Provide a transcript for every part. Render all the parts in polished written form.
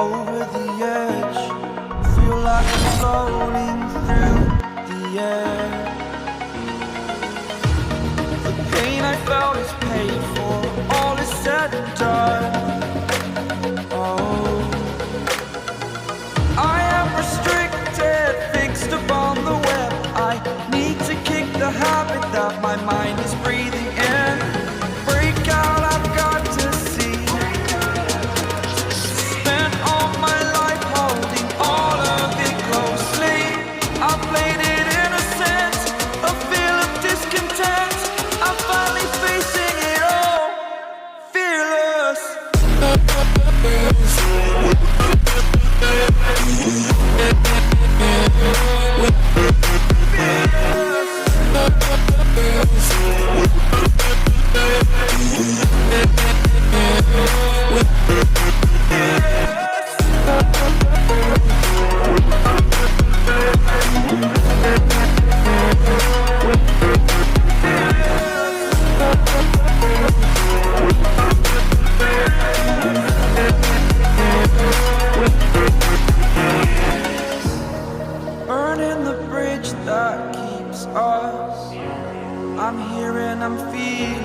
over the edge. Feel like I'm floating through the air. The pain I felt is paid for, all is said and done. Oh, I am restricted, fixed upon the web. I need to kick the habit that my mind is breathing in. Break out, I've got to see. Spent all my life holding all of it closely. I played it innocent, a feel of discontent. I'm finally facing it all, fearless. Burning the bridge that keeps us. I'm here and I'm feeling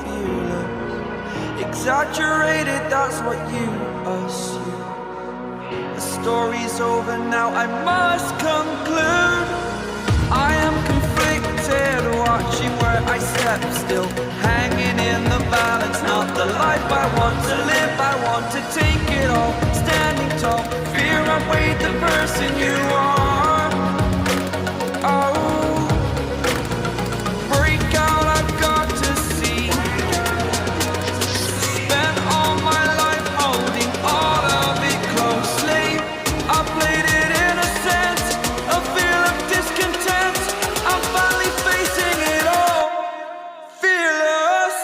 fearless. Exaggerated, that's what you assume. The story's over now, I must conclude. I am conflicted, watching where I step still, hanging in the balance. Not the life I want to live, I want to take it all. Standing tall, fear outweighed the person you are. Oh, break out, I've got to see. Spent all my life holding all of it closely. I played it innocent, a feel of discontent. I'm finally facing it all, fearless.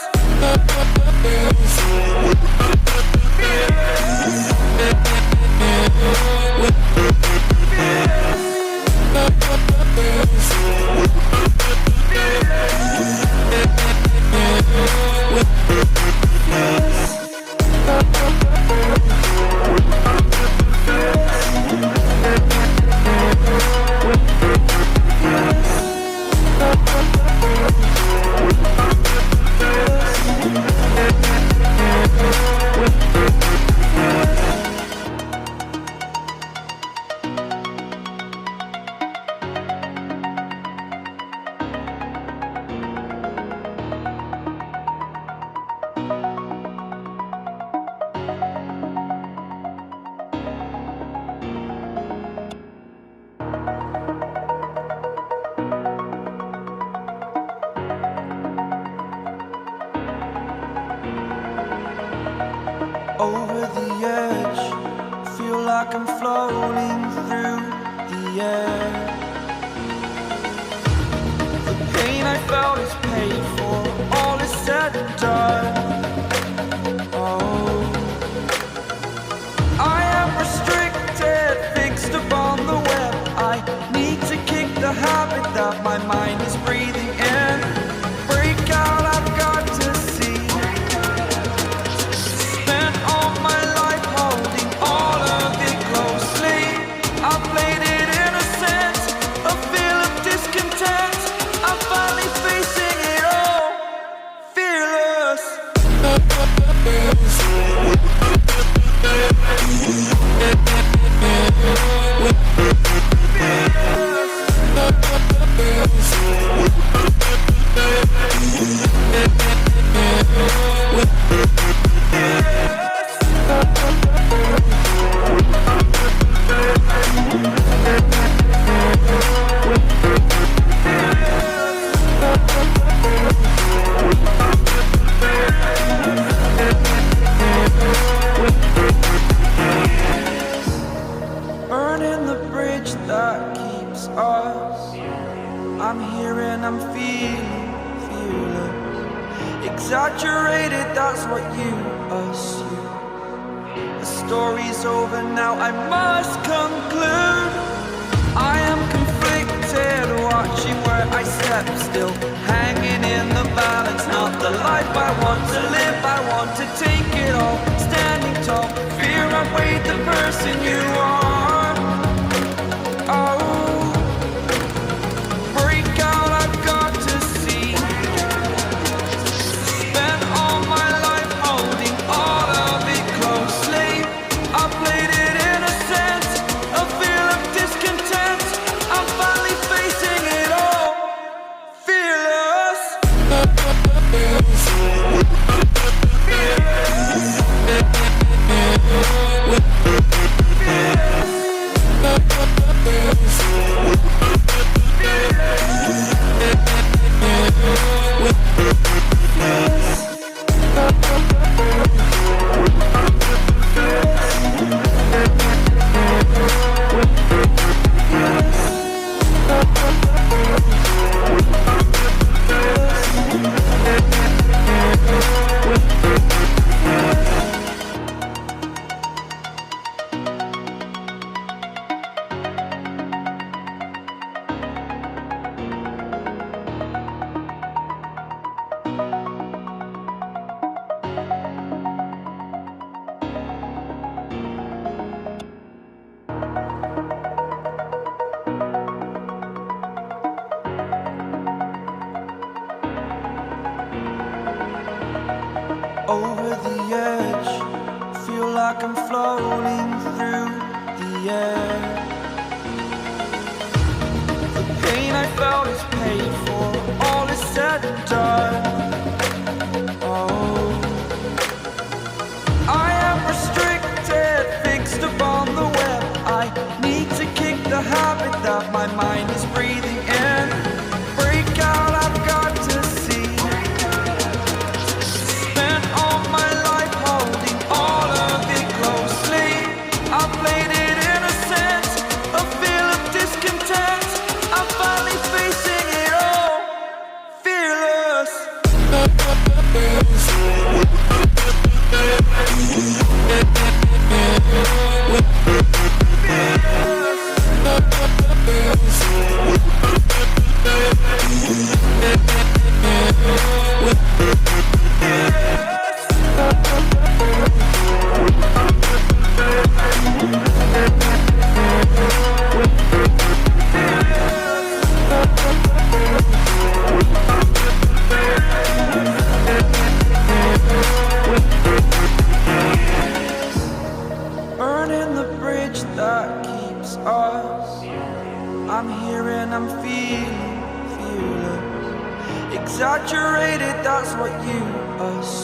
Over the edge, feel like I'm floating through the air. The pain I felt is paid for, all is said and done. Oh, I am restricted, fixed upon the web. I need to kick the habit that my mind is breathing in. Break out, I've got to see. Spent all my life holding all of it closely. I played it innocent, a feel of discontent. I'm finally facing it all, fearless. Burning the bridge that keeps us. I'm here and I'm feeling fearless. Exaggerated, that's what you assume. The story's over now, I must conclude. I am conflicted, watching where I step still, hanging in the balance. Not the life I want to live, I want to take it all. Standing tall, fear outweighed the person you are. Oh, break out, I've got to see. Spent all my life holding all of it closely. I played it innocent, a feel of discontent. I'm finally facing it all, fearless. Over the edge, feel like I'm floating through the air. The pain I felt is paid for, all is said and done. Oh, I am restricted, fixed upon the web. I need to kick the habit that my mind is breathing in. Break out, I've got to see. Spent all my life holding all of it closely. I played it innocent, a feel of discontent. I'm finally facing it all, fearless. Burning the bridge that keeps us. I'm here and I'm feeling fearless. Exaggerated, that's what you assume.